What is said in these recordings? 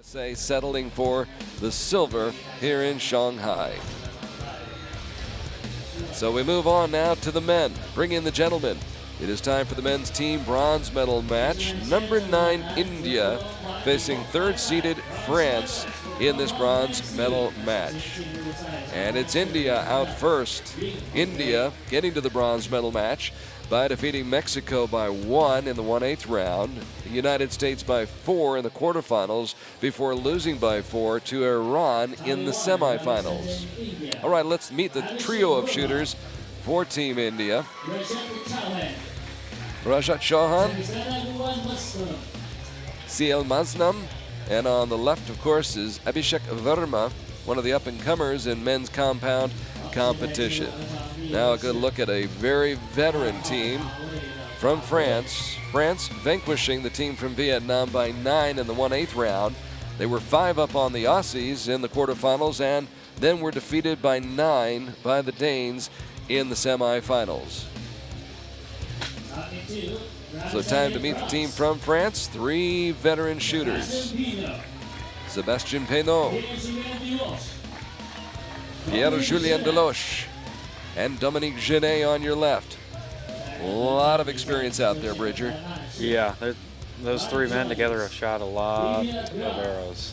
USA settling for the silver here in Shanghai. So we move on now to the men. Bring in the gentlemen. It is time for the men's team bronze medal match. Number 9 India facing third-seeded France in this bronze medal match. And it's India out first. India getting to the bronze medal match by defeating Mexico by 1 in the 1/8 round, the United States by 4 in the quarterfinals before losing by 4 to Iran in the semifinals. All right, let's meet the trio of shooters for Team India. Rajat Chauhan, CL Maznam, and on the left, of course, is Abhishek Verma, one of the up-and-comers in men's compound competition. Now a good look at a very veteran team from France. France vanquishing the team from Vietnam by 9 in the 1/8 round. They were 5 up on the Aussies in the quarterfinals and then were defeated by 9 by the Danes in the semifinals. So time to meet the team from France. 3 veteran shooters. Sébastien Peynaud, Pierre-Julien Deloche, and Dominique Genet on your left. A lot of experience out there, Bridger. Yeah, those 3 men together have shot a lot of arrows.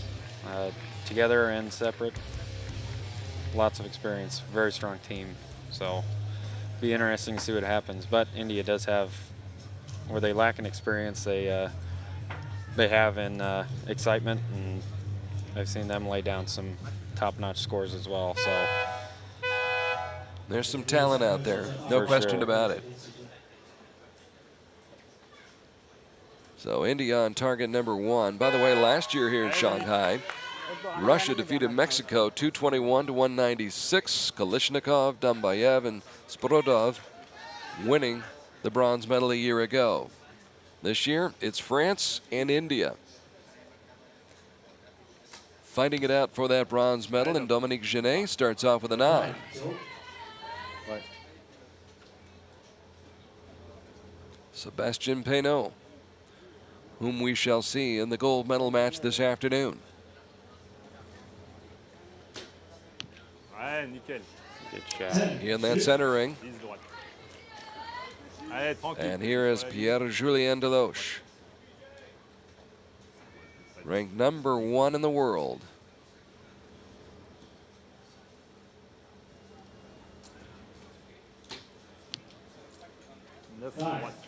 Together and separate. Lots of experience. Very strong team. So be interesting to see what happens. But India does have, where they lack in experience, they have in excitement, and I've seen them lay down some top-notch scores as well. So there's some talent out there, no question about it. So India on target number 1. By the way, last year here in Shanghai, Russia defeated Mexico 221 to 196. Kalishnikov, Dambayev, and Sporodov winning the bronze medal a year ago. This year, it's France and India fighting it out for that bronze medal, and Dominique Genet starts off with a 9. Sébastien Peynaud, whom we shall see in the gold medal match this afternoon. good shot. In that center ring. And here is Pierre-Julien Deloche, ranked number 1 in the world.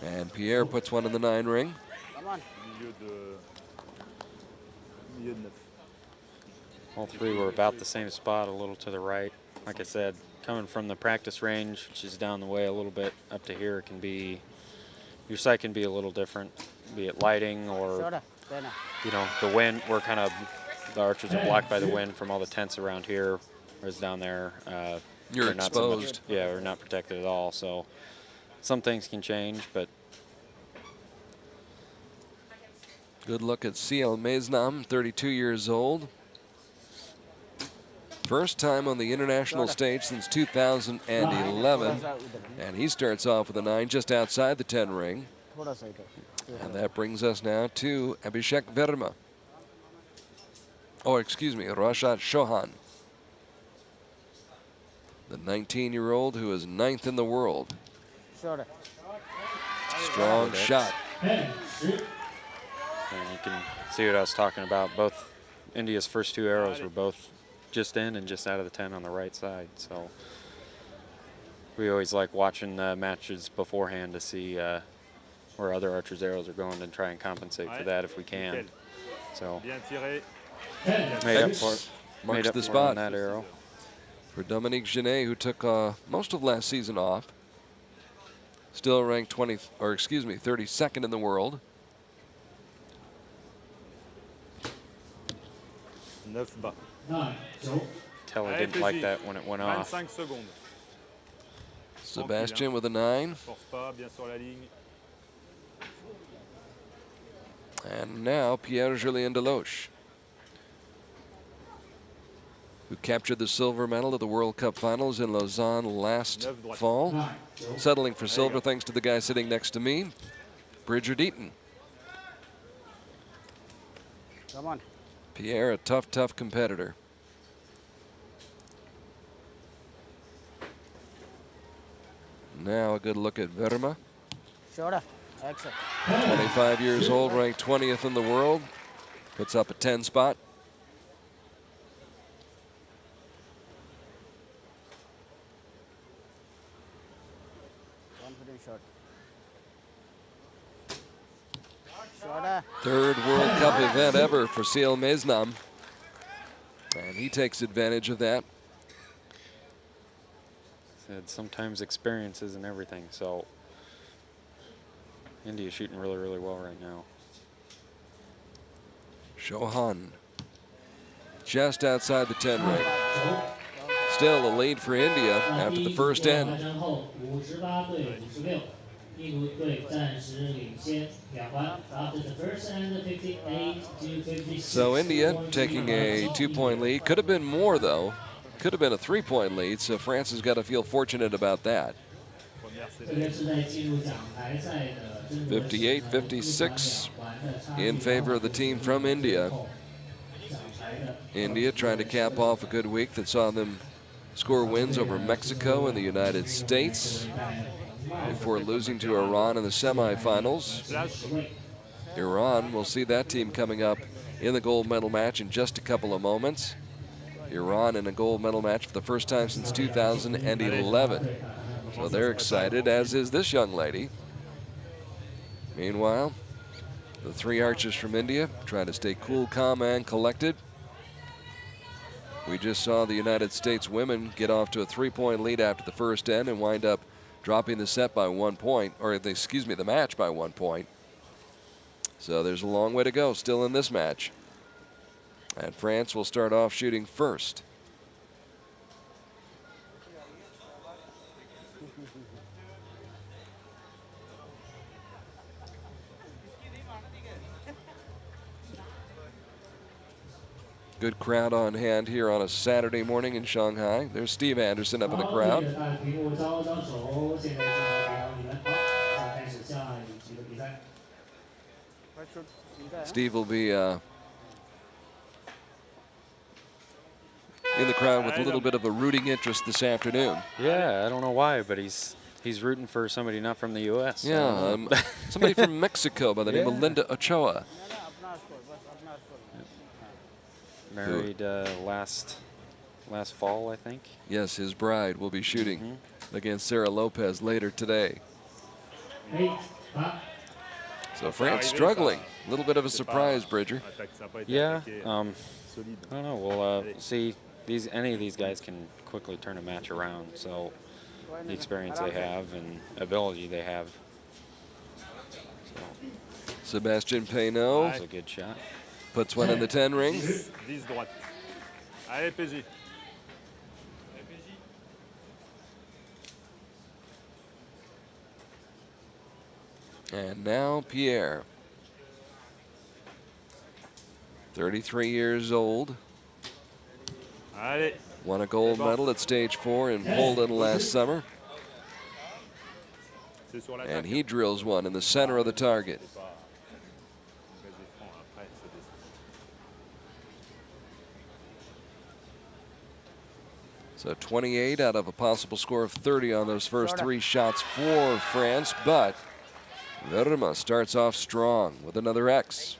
And Pierre puts one in the 9 ring. All 3 were about the same spot, a little to the right. Like I said, coming from the practice range, which is down the way a little bit, up to here, it can be, your sight can be a little different, be it lighting or, you know, the wind. We're kind of, the archers are blocked by the wind from all the tents around here, whereas down there, you're exposed. So much, yeah, we're not protected at all. So some things can change, but. Good look at CL Maznam, 32 years old. First time on the international stage since 2011. And he starts off with a 9 just outside the 10 ring. And that brings us now to Abhishek Verma. Oh, excuse me, Rajat Chauhan, the 19-year-old who is 9th in the world. Strong shot. And you can see what I was talking about. Both India's first 2 arrows were both just in and just out of the 10 on the right side. So we always like watching matches beforehand to see where other archers' arrows are going and try and compensate for that if we can. So made up for the spot on that arrow. For Dominique Genet, who took most of last season off. Still ranked 32nd in the world. Kelly didn't like that when it went off. Sébastien with a 9. And now Pierre-Julien Deloche, who captured the silver medal at the World Cup Finals in Lausanne last fall. Settling for silver thanks to the guy sitting next to me, Bridger Deaton. Come on. Pierre, a tough competitor. Now a good look at Verma. Shoulder. Exit. 25 years old, ranked 20th in the world. Puts up a 10 spot. Confident shot. Shoulder. Third World Cup event ever for Seal Mesnam. And he takes advantage of that. Said sometimes experience isn't everything, so India's shooting really well right now. Chauhan just outside the 10 ring. Still a lead for India after the first end. So India taking a 2-point lead. Could have been more though. Could have been a 3-point lead, so France has got to feel fortunate about that. 58-56 in favor of the team from India. India trying to cap off a good week that saw them score wins over Mexico and the United States before losing to Iran in the semifinals. Iran, we'll see that team coming up in the gold medal match in just a couple of moments. Iran in a gold medal match for the first time since 2011. So they're excited, as is this young lady. Meanwhile, the three archers from India trying to stay cool, calm, and collected. We just saw the United States women get off to a 3-point lead after the first end and wind up dropping the set by 1 point, or excuse me, the match by 1 point. So there's a long way to go still in this match. And France will start off shooting first. Good crowd on hand here on a Saturday morning in Shanghai. There's Steve Anderson up in the crowd. Steve will be in the crowd with a little bit of a rooting interest this afternoon. Yeah, I don't know why, but he's rooting for somebody not from the U.S. Yeah, somebody from Mexico by the name of Linda Ochoa. Married last fall, I think. Yes, his bride will be shooting against Sarah Lopez later today. So France struggling. A little bit of a surprise, Bridger. Yeah, I don't know. We'll see. Any of these guys can quickly turn a match around. So the experience they have and ability they have. So Sebastian Peynaud that's a good shot. puts one in the 10 ring. Allez, PJ. And now Pierre, 33 years old, Allez. won a gold medal at stage 4 in Poland last summer, and he drills one in the center of the target. So 28 out of a possible score of 30 on those first 3 shots for France, but Verma starts off strong with another X.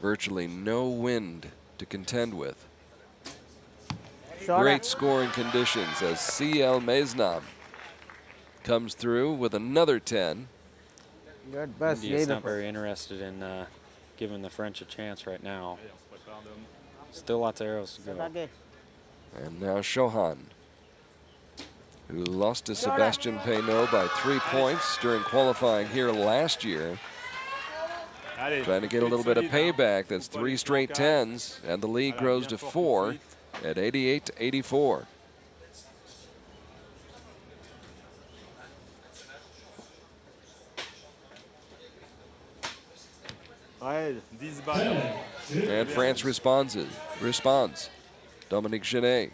Virtually no wind to contend with. Great scoring conditions as CL Mesnam comes through with another 10. Good best. India's not very interested in giving the French a chance right now. Still lots of arrows to go. And now Chauhan, who lost to Sebastian Peynaud by 3 points during qualifying here last year. Trying to get a little bit of payback. That's 3 straight 10s, and the lead grows to 4 at 88-84. And France responds. Dominique Genet.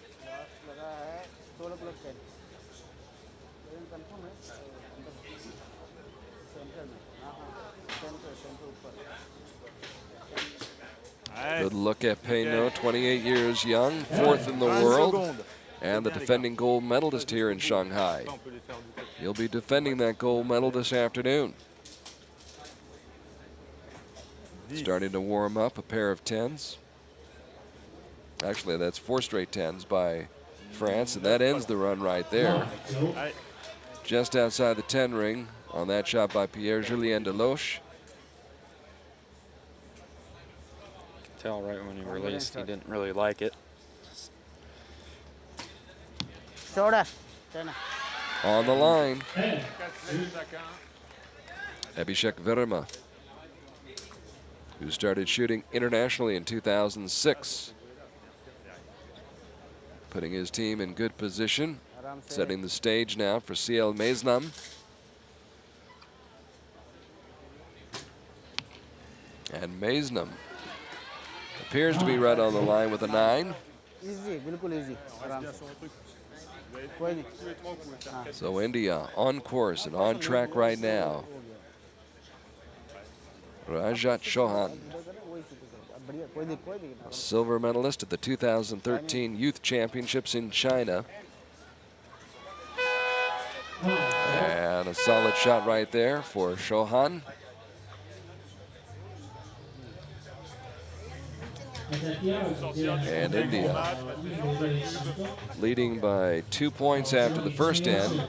Good look at Payno, 28 years young, fourth in the world, and the defending gold medalist here in Shanghai. He'll be defending that gold medal this afternoon. Starting to warm up, a pair of 10s. Actually, that's 4 straight 10s by France, and that ends the run right there. Just outside the 10 ring on that shot by Pierre-Julien Deloche. Tell right when he released, he didn't really like it. Shoulder. Turn. On the line, Abhishek Verma, who started shooting internationally in 2006. Putting his team in good position, setting the stage now for CL Meznam. And Meznam appears to be right on the line with a 9. Easy, बिल्कुल easy. आराम से. कोई नहीं. So India on course and on track right now. Rajat Chauhan, बढ़िया, कोई नहीं. a silver medalist at the 2013 Youth Championships in China. And a solid shot right there for Chauhan. And India leading by 2 points after the first end.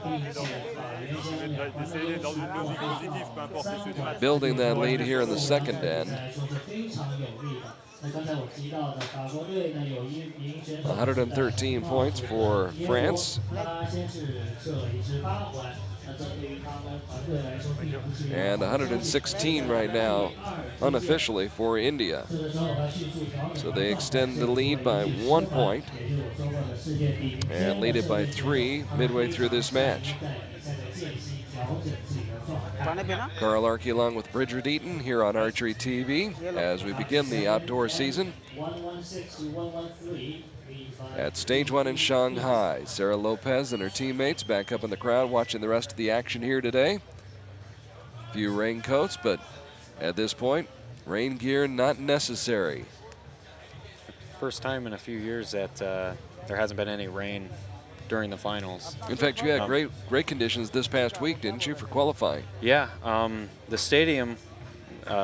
Building that lead here in the second end. 113 points for France. And 116 right now, unofficially, for India. So they extend the lead by 1 point and lead it by 3 midway through this match. Carl Archie along with Bridger Deaton here on Archery TV as we begin the outdoor season at Stage 1 in Shanghai. Sarah Lopez and her teammates back up in the crowd watching the rest of the action here today. A few raincoats, but at this point, rain gear not necessary. First time in a few years that there hasn't been any rain during the finals. In fact, you had great conditions this past week, didn't you, for qualifying? Yeah, the stadium,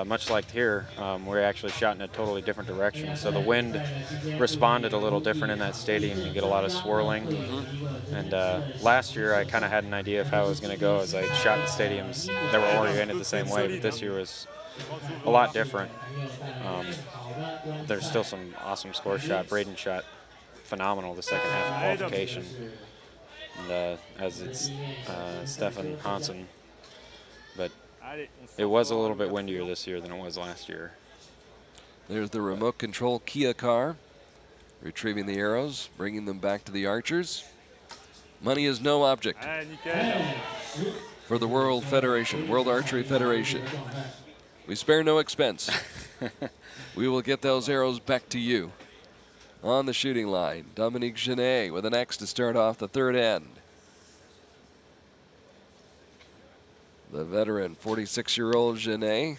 much like here, we actually shot in a totally different direction. So the wind responded a little different in that stadium. You get a lot of swirling. And last year I kind of had an idea of how it was going to go as I shot in stadiums that were oriented the same way, but this year was a lot different. There's still some awesome score shot. Braden shot phenomenal the second half of qualification. And as it's Stefan Hansen. But it was a little bit windier this year than it was last year. There's the remote control Kia car, retrieving the arrows, bringing them back to the archers. Money is no object for the World Federation, World Archery Federation. We spare no expense. We will get those arrows back to you. On the shooting line, Dominique Genet with an X to start off the third end. The veteran 46-year-old Genet,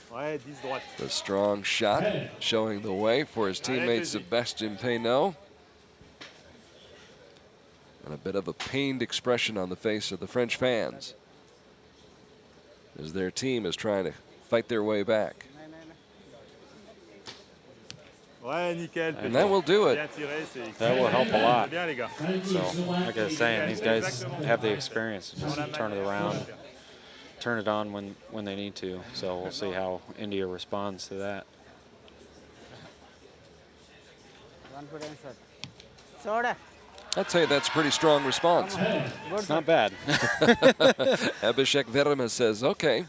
the strong shot, showing the way for his teammate Sébastien Payno. And a bit of a pained expression on the face of the French fans as their team is trying to fight their way back. And that will do it. That will help a lot. So, like I was saying, these guys have the experience to just turn it around, turn it on when they need to. So we'll see how India responds to that. I'd say that's a pretty strong response. It's not bad. Abhishek Verma says, okay,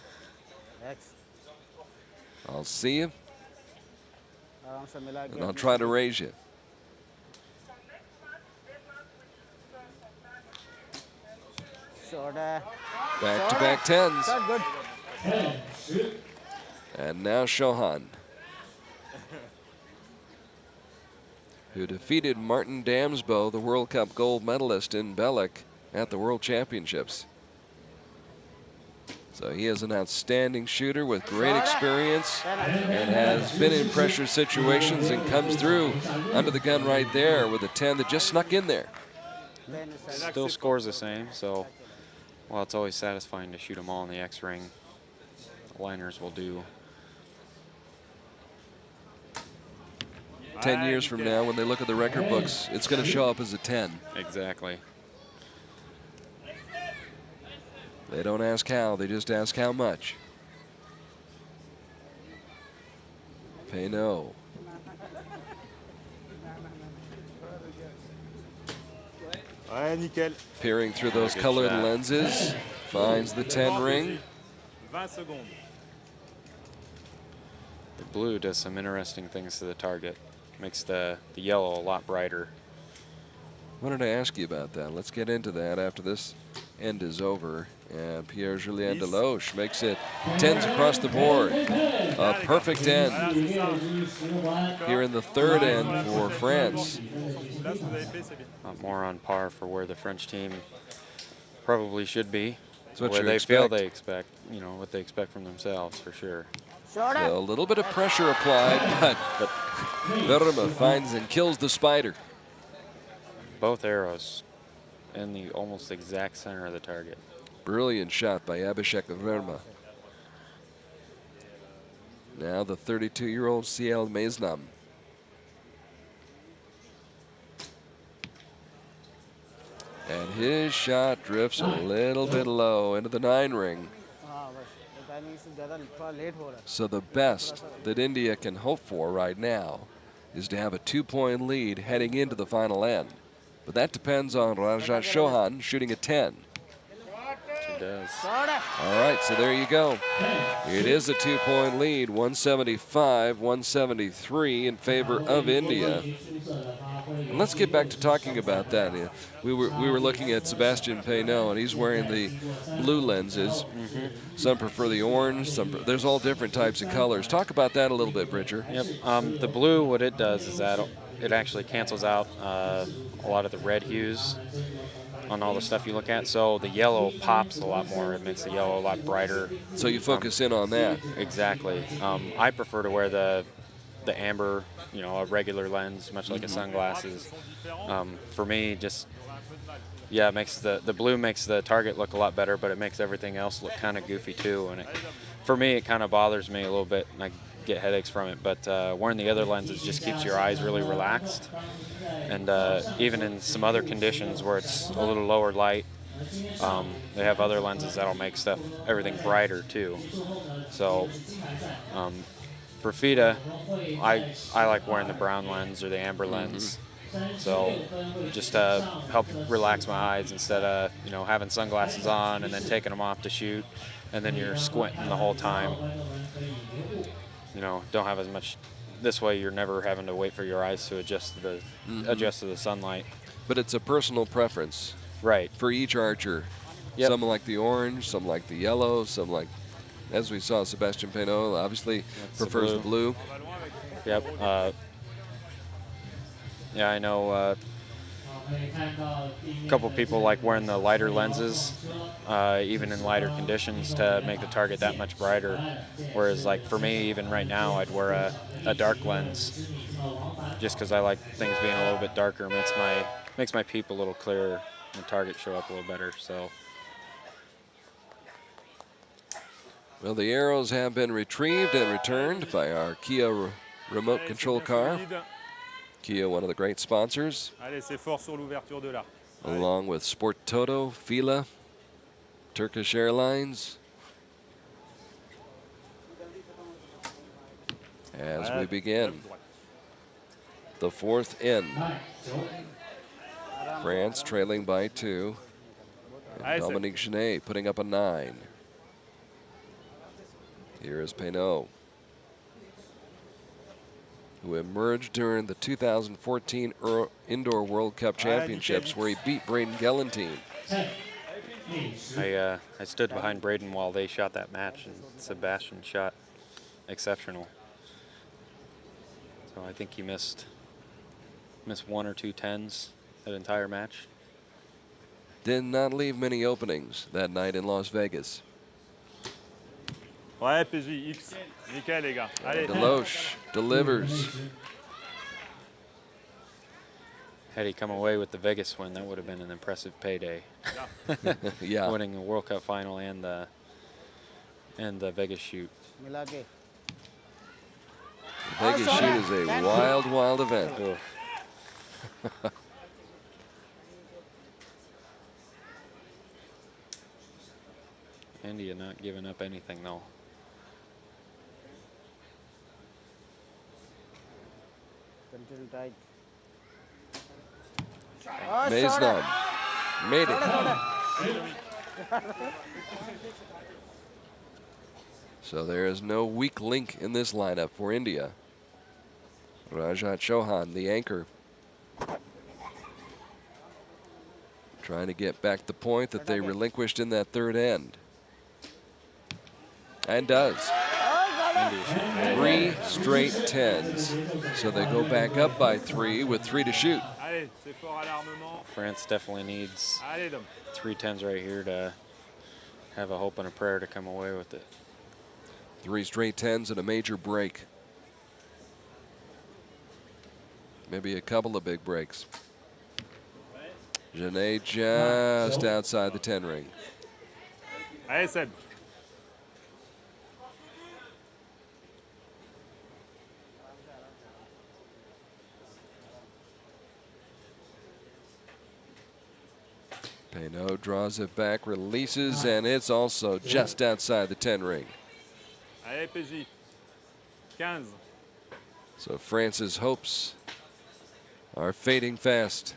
I'll see you, and I'll try to raise you. Back-to-back 10s. And now Chauhan, who defeated Martin Damsbo, the World Cup gold medalist in Belek at the World Championships. So he is an outstanding shooter with great experience and has been in pressure situations and comes through under the gun right there with a 10 that just snuck in there. Still scores the same, so while it's always satisfying to shoot them all in the X ring, liners will do. 10 years from now, when they look at the record books, it's going to show up as a 10. Exactly. They don't ask how, they just ask how much. Payneau. Ouais, nickel. Peering through those Good colored shot. lenses, finds the 10 ring. 20 secondes. The blue does some interesting things to the target. Makes the yellow a lot brighter. Wanted to ask you about that. Let's get into that after this end is over. And Pierre-Julien Deloche makes it 10s across the board. A perfect end here in the third end for France. Là, ce que vous avez fait, c'est bien. More on par for where the French team probably should be. That's what where you they feel expect. they expect, you know, what they expect from themselves for sure. Short So a little bit of pressure applied, but Verma finds and kills the spider. Both arrows in the almost exact center of the target. Brilliant shot by Abhishek Verma. Now the 32-year-old CL Maisnam. And his shot drifts a little bit low into the 9 ring. हाँ बस वो timing से ज़्यादा थोड़ा late हो रहा है. So the best that India can hope for right now is to have a 2-point lead heading into the final end. But that depends on Rajat Chauhan shooting a 10. She does. Short है. All right, so there you go. It is a 2-point lead, 175-173 in favor of India. And let's get back to talking about that. We were looking at Sebastian Payneau, and he's wearing the blue lenses. Some prefer the orange. There's all different types of colors. Talk about that a little bit, Bridger. Yep. The blue, what it does is that it actually cancels out a lot of the red hues on all the stuff you look at. So the yellow pops a lot more. It makes the yellow a lot brighter. So you focus in on that. Exactly. I prefer to wear the amber, you know, a regular lens, much like a sunglasses. For me, just it makes the blue makes the target look a lot better, but it makes everything else look kind of goofy too. And for me, it kind of bothers me a little bit, and I get headaches from it. But wearing the other lenses just keeps your eyes really relaxed. And even in some other conditions where it's a little lower light, they have other lenses that'll make everything brighter too. So for FIDA, I like wearing the brown lens or the amber lens. So just to help relax my eyes instead of, you know, having sunglasses on and then taking them off to shoot, and then you're squinting the whole time. You know, don't have as much. This way, you're never having to wait for your eyes to adjust to the sunlight. But it's a personal preference Right. for each archer. Yep. Some like the orange, some like the yellow, some like, as we saw, Sebastian Payneau obviously prefers the blue. Yep. I know a couple people like wearing the lighter lenses, even in lighter conditions, to make the target that much brighter. Whereas, like for me, even right now, I'd wear a dark lens, just because I like things being a little bit darker. Makes my peep a little clearer, and the target show up a little better. So. Well, the arrows have been retrieved and returned by our Kia remote control car. Kia, one of the great sponsors, Allez, c'est fort sur l'ouverture de là. along with Sport Toto, Fila, Turkish Airlines. As we begin the fourth end, France trailing by 2. And Dominique Genet putting up a 9. Here is Payneau, who emerged during the 2014 Indoor World Cup Championships, where he beat Braden Gelantine. I stood behind Braden while they shot that match, and Sebastian shot exceptional. So I think he missed 1 or 2 10s that entire match. Did not leave many openings that night in Las Vegas. Ouais, PJ, X. Nickel, les gars. Allez. Deloche delivers. Had he come away with the Vegas win, that would have been an impressive payday. Yeah. Winning the World Cup final and the Vegas shoot. मिला के The Vegas shoot is a wild, wild event. Ugh. India not giving up anything though. Control tight Maisnam made it. So there is no weak link in this lineup for India. Rajat Chauhan, the anchor, trying to get back the point that they relinquished in that third end. And does. 3 straight tens. So they go back up by 3 with 3 to shoot. Allez, c'est fort à l'armement. France definitely needs Allez, Dom. 3 tens right here to have a hope and a prayer to come away with it. 3 straight tens and a major break. Maybe a couple of big breaks. Genet just outside the 10 ring. Allez, Seb. Payneau draws it back, releases, and it's also just outside the 10 ring. Allez, PJ. 15. So France's hopes are fading fast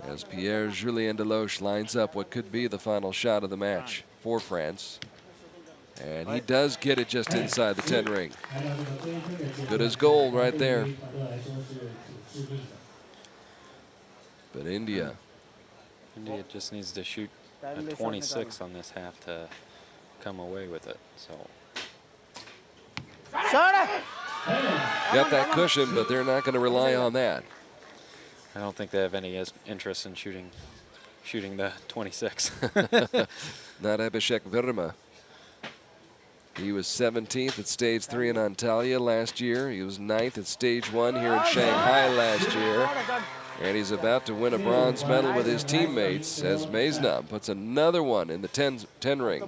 as Pierre-Julien Deloche lines up what could be the final shot of the match for France. And he does get it just inside the 10 ring. Good as gold right there. But India, India just needs to shoot a 26 on this half to come away with it. So got that cushion, but they're not going to rely on that. I don't think they have any interest in shooting the 26. Not Abhishek Verma. He was 17th at stage 3 in Antalya last year. He was 9th at stage 1 here in Shanghai last year. And he's about to win a bronze medal with his teammates as Maisnam puts another one in the 10 ring.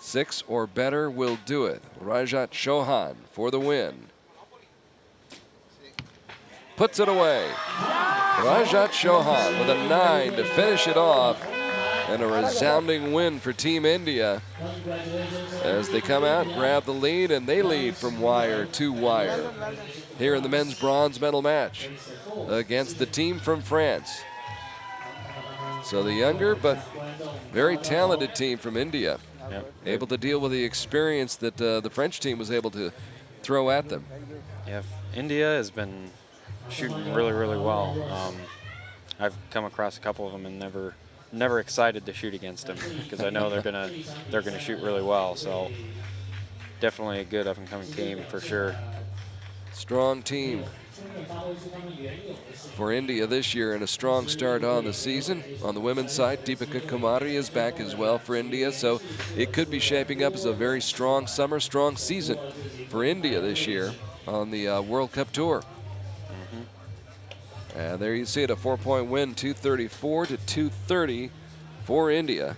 6 or better will do it. Rajat Chauhan for the win. Puts it away. Rajat Chauhan with a 9 to finish it off. And a resounding win for Team India as they come out, grab the lead, and they lead from wire to wire here in the men's bronze medal match against the team from France. So the younger but very talented team from India, able to deal with the experience that the French team was able to throw at them. Yeah, India has been shooting really, really well. I've come across a couple of them and never excited to shoot against them because I know they're gonna shoot really well. So definitely a good up and coming team for sure. Strong team for India this year and a strong start on the season. On the women's side, Deepika Kumari is back as well for India, so it could be shaping up as a very strong summer, strong season for India this year on the World Cup Tour. And there you see it, a 4-point win, 234 to 230 for India.